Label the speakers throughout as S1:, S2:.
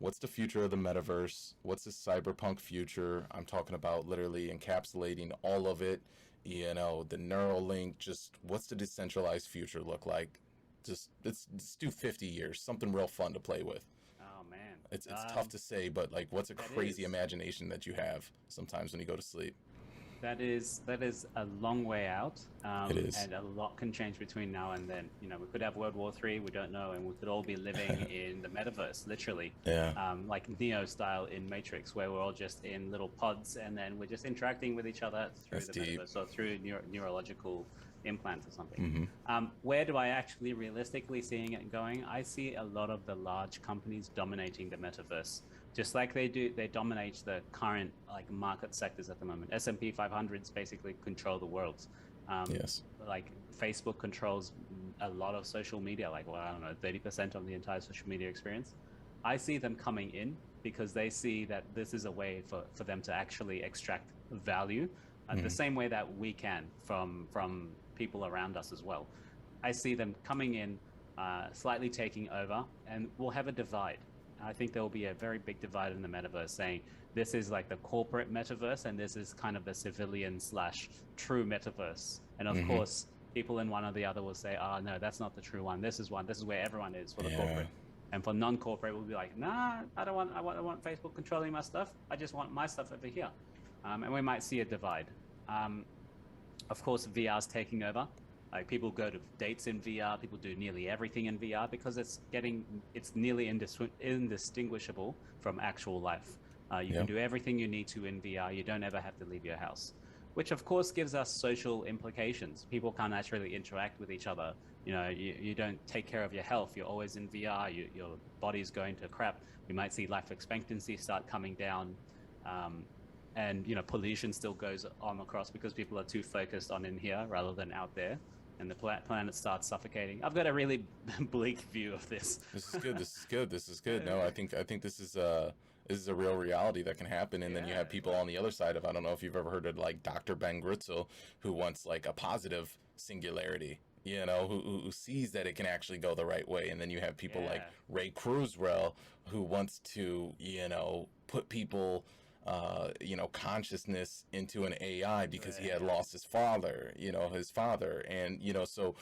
S1: what's the future of the metaverse? What's the cyberpunk future? I'm talking about literally encapsulating all of it. The Neuralink. Just what's the decentralized future look like? Just let's do 50 years, something real fun to play with.
S2: Oh man,
S1: It's tough to say, but like, what's a
S2: that
S1: crazy
S2: is
S1: imagination that you have sometimes when you go to sleep?
S2: that is a long way out,
S1: It is.
S2: and a lot can change between now and then. We could have World War III, we don't know, and we could all be living in the metaverse, literally,
S1: Yeah,
S2: like Neo style in Matrix, where we're all just in little pods, and then we're just interacting with each other through
S1: that's
S2: the
S1: deep.
S2: metaverse or through neurological implants or something.
S1: Mm-hmm.
S2: Where do I actually realistically seeing it going? I see a lot of the large companies dominating the metaverse, just like they dominate the current like market sectors at the moment. S&P 500s basically control the world.
S1: Yes.
S2: Like Facebook controls a lot of social media, like, well, I don't know, 30% of the entire social media experience. I see them coming in because they see that this is a way for them to actually extract value, the
S1: Mm-hmm.
S2: same way that we can from people around us as well. I see them coming in, slightly taking over, and we'll have a divide. I think there will be a very big divide in the metaverse, saying this is like the corporate metaverse, and this is kind of the civilian slash true metaverse. And of
S1: Mm-hmm.
S2: course, people in one or the other will say, "Oh no, that's not the true one. This is one. This is where everyone is for the
S1: Yeah.
S2: corporate." And for non-corporate, we'll be like, "Nah, I don't want. I want Facebook controlling my stuff. I just want my stuff over here." And we might see a divide. Um, of course, VR is taking over. Like people go to dates in VR, people do nearly everything in VR because it's nearly indistinguishable from actual life. You can
S1: Yep.
S2: do everything you need to in VR. You don't ever have to leave your house, which of course gives us social implications. People can't actually interact with each other. You don't take care of your health. You're always in VR. Your body's going to crap. We might see life expectancy start coming down. Um, and pollution still goes on across because people are too focused on in here rather than out there, and the planet starts suffocating. I've got a really bleak view of this.
S1: This is good. This is good. This is good. No,
S2: Uh,
S1: I think this is a real reality that can happen. And then you
S2: yeah,
S1: have people on the other side of, I don't know if you've ever heard of like Dr. Ben Gritzel, who wants like a positive singularity. Who sees that it can actually go the right way. And then you have people like
S2: yeah,
S1: Ray Kurzweil, who wants to, put people, consciousness into an AI
S2: into
S1: because
S2: it.
S1: he had
S2: Yeah,
S1: lost his father. And, so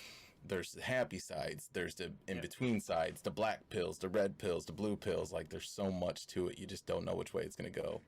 S1: there's the happy sides, there's the in
S2: yep.
S1: between sides, the black pills, the red pills, the blue pills. Like there's so much to it. You just don't know which way it's going to go.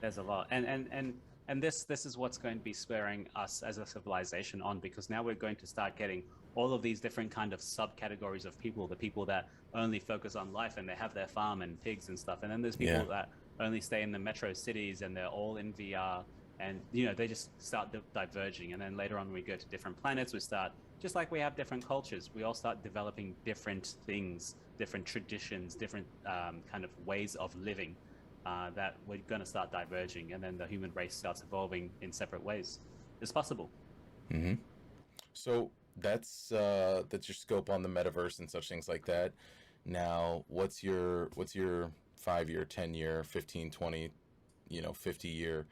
S2: There's a lot, and this is what's going to be spurring us as a civilization on, because now we're going to start getting all of these different kind of subcategories of people. The people that only focus on life and they have their farm and pigs and stuff, and then there's
S1: Yeah.
S2: people that only stay in the metro cities and they're all in VR, and they just start diverging. And then later on, we go to different planets. We start, just like we have different cultures, we all start developing different things, different traditions, different kind of ways of living, that we're going to start diverging, and then the human race starts evolving in separate ways. It's possible.
S1: Mm-hmm. So that's your scope on the metaverse and such things like that. Now, what's your 5 year, 10 year, 15, 20, 50 year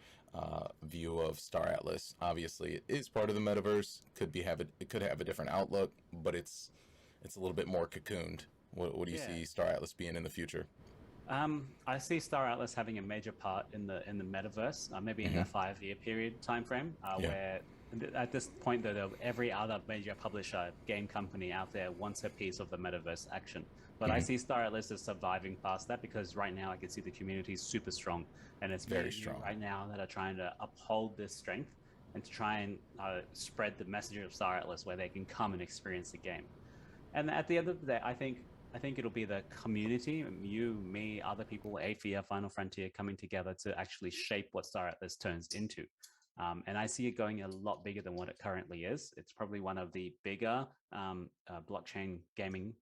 S1: view of Star Atlas? Obviously, it is part of the metaverse. It could have a different outlook, but it's a little bit more cocooned. What do you
S2: Yeah.
S1: see Star Atlas being in the future?
S2: I see Star Atlas having a major part in the metaverse, maybe in
S1: Mm-hmm.
S2: a 5-year period time frame,
S1: Yeah.
S2: where at this point, though, every other major publisher, game company out there wants a piece of the metaverse action. But I
S1: Mm-hmm.
S2: see Star Atlas as surviving past that, because right now I can see the community is super strong, and it's me
S1: Very
S2: and you
S1: strong.
S2: right now that are trying to uphold this strength and to try and spread the message of Star Atlas, where they can come and experience the game. And at the end of the day, I think it'll be the community, you, me, other people, Athea, Final Frontier, coming together to actually shape what Star Atlas turns into. And I see it going a lot bigger than what it currently is. It's probably one of the bigger blockchain gaming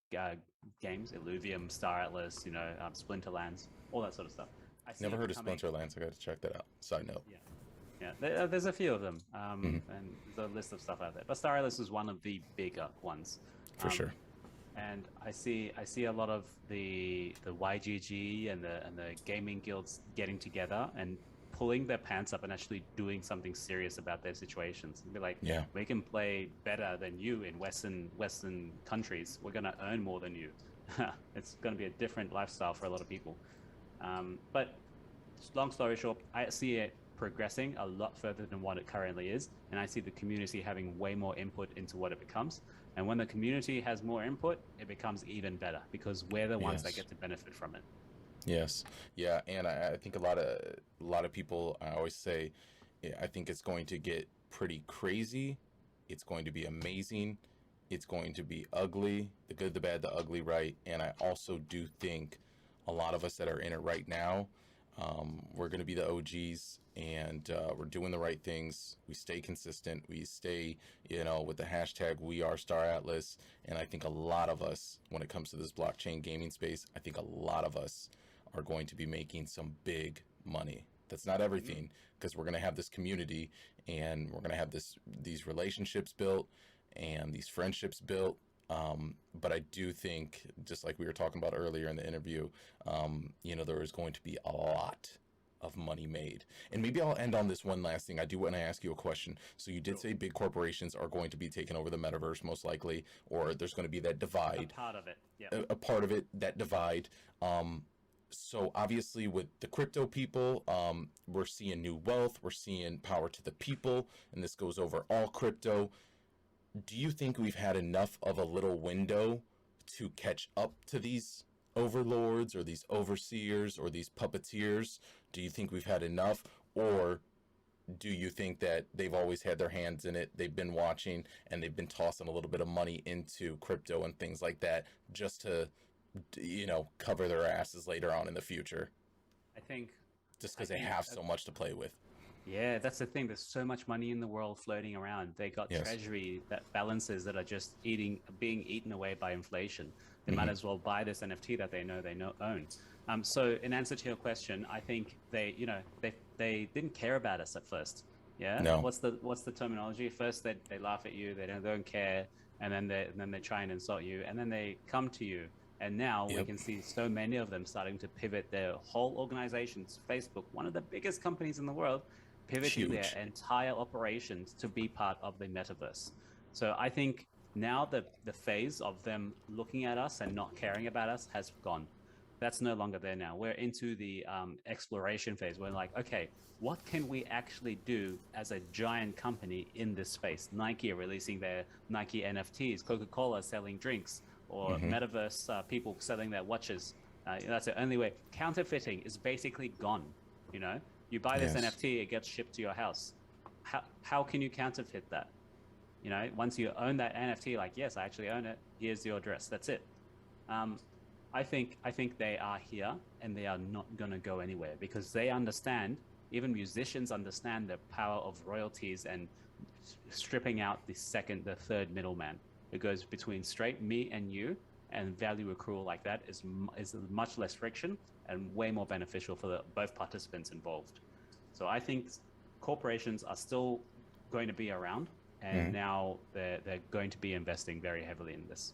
S2: games: Illuvium, Star Atlas, Splinterlands, all that sort of stuff. I see
S1: Never
S2: it
S1: heard of
S2: becoming,
S1: Splinterlands. I got to check that out. Side note.
S2: yeah, yeah. There's a few of them,
S1: Mm-hmm.
S2: and there's a list of stuff out there. But Star Atlas is one of the bigger ones.
S1: For
S2: Um,
S1: sure.
S2: and I see a lot of the YGG and the gaming guilds getting together and pulling their pants up and actually doing something serious about their situations, and be like,
S1: Yeah.
S2: we can play better than you in Western countries. We're going to earn more than you. It's going to be a different lifestyle for a lot of people. But long story short, I see it progressing a lot further than what it currently is, and I see the community having way more input into what it becomes. And when the community has more input, it becomes even better because we're the ones that
S1: Yes.
S2: get to benefit from it.
S1: Yes. Yeah, and I think a lot of people, I always say, yeah, I think it's going to get pretty crazy. It's going to be amazing. It's going to be ugly, the good, the bad, the ugly, right? And I also do think a lot of us that are in it right now, we're going to be the OGs, and we're doing the right things. We stay consistent. We stay, with the hashtag We Are Star Atlas. And I think a lot of us, when it comes to this blockchain gaming space, I think a lot of us are going to be making some big money. That's not
S2: Mm-hmm.
S1: everything, because we're going to have this community, and we're going to have these relationships built and these friendships built. But I do think, just like we were talking about earlier in the interview, there is going to be a lot of money made. And maybe I'll end on this one last thing. I do want to ask you a question. So you did
S2: Sure.
S1: say big corporations are going to be taking over the metaverse most likely, or there's going to be that
S2: A
S1: divide,
S2: part of it. Yeah.
S1: a part of it, that divide. So obviously with the crypto people, we're seeing new wealth, we're seeing power to the people, and this goes over all crypto. Do you think we've had enough of a little window to catch up to these overlords or these overseers or these puppeteers? Do you think we've had enough, or do you think that they've always had their hands in it? They've been watching, and they've been tossing a little bit of money into crypto and things like that just to, cover their asses later on in the future,
S2: I think
S1: just
S2: I
S1: because they
S2: think
S1: have so much to play with.
S2: Yeah, that's the thing. There's so much money in the world floating around. They got
S1: Yes.
S2: treasury that balances that are just being eaten away by inflation. They might
S1: Mm-hmm.
S2: as well buy this NFT that they know own. So in answer to your question, I think they didn't care about us at first. Yeah.
S1: No.
S2: What's the terminology? First they laugh at you, they don't care, and then they try and insult you, and then they come to you. And now we
S1: Yep.
S2: can see so many of them starting to pivot their whole organizations. Facebook, one of the biggest companies in the world, pivoting their
S1: Huge.
S2: entire operations to be part of the metaverse. So I think now the phase of them looking at us and not caring about us has gone. That's no longer there now. We're into the exploration phase. We're like, okay, what can we actually do as a giant company in this space? Nike are releasing their Nike NFTs, Coca-Cola selling drinks, or
S1: Mm-hmm.
S2: metaverse people selling their watches. That's the only way. Counterfeiting is basically gone. You know, you buy this
S1: Yes.
S2: NFT, it gets shipped to your house. How can you counterfeit that? Once you own that NFT, like, yes, I actually own it. Here's your address. That's it. Um, I think they are here and they are not going to go anywhere because they understand. Even musicians understand the power of royalties and stripping out the third middleman. It goes between straight me and you, and value accrual like that is much less friction and way more beneficial for both participants involved. So I think corporations are still going to be around, and
S1: Mm-hmm.
S2: now they're going to be investing very heavily in this.